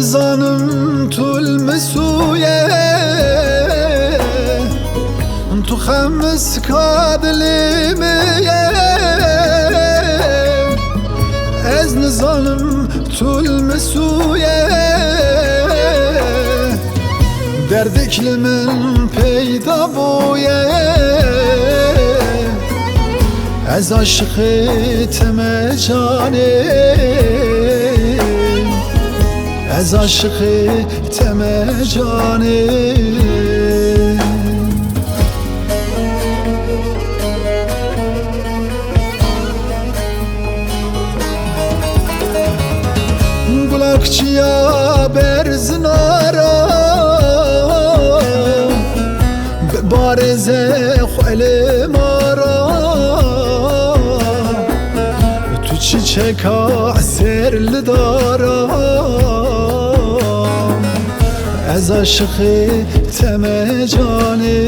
نزانم تو المسویه تو خمس کادلیمیه از نزانم تو المسویه دردک من پیدا بویه از عاشقت مجانه از عاشقت مجانه گلاکچیا برزنارا بارزه خل مارا تو چیچکا سرل دارم از عاشقت مجانه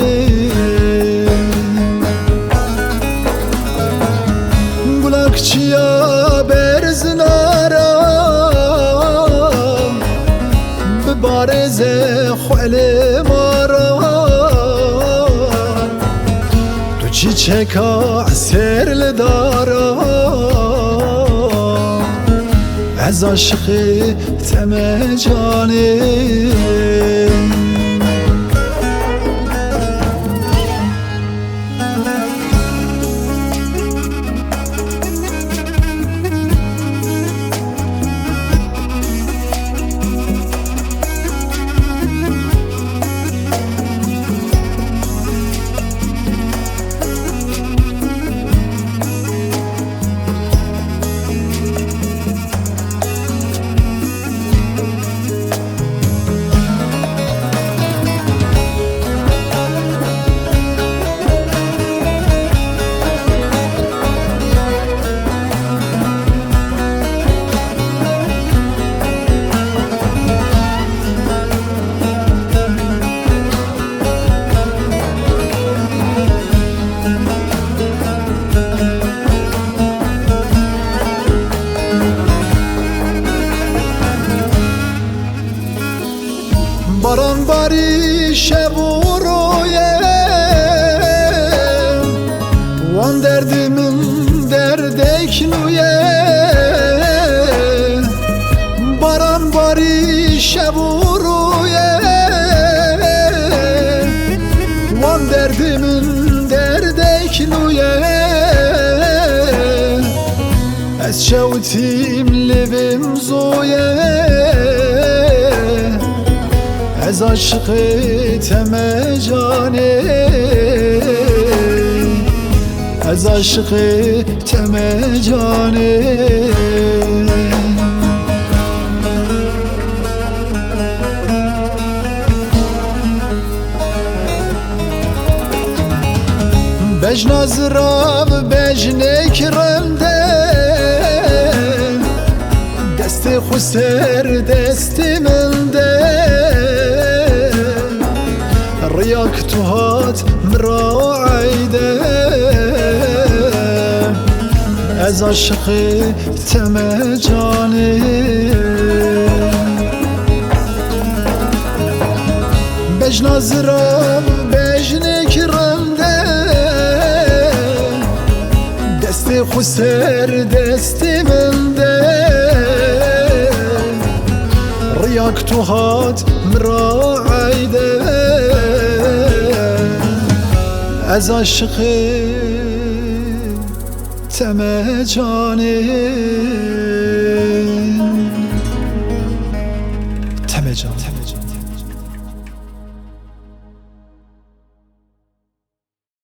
گلاکچیا برزنارا بارزه خل مارا تو چیچکا سرل دارم از عاشقت مجانه باران باری شب و رویه وان دردمın derdek nuye باران باری شب و رویه وان derdمın derdek nuye از شوتیم لبم زویه از عاشقت مجانه از عاشقت مجانه بجناز راب بجنک رنده دست خسر دست منده رياك تهات مراعيده از عاشقت مجانه بجناز راب بجنك رنده دست خسر دست منده رياك تهات مراعيده از عاشقت مجانه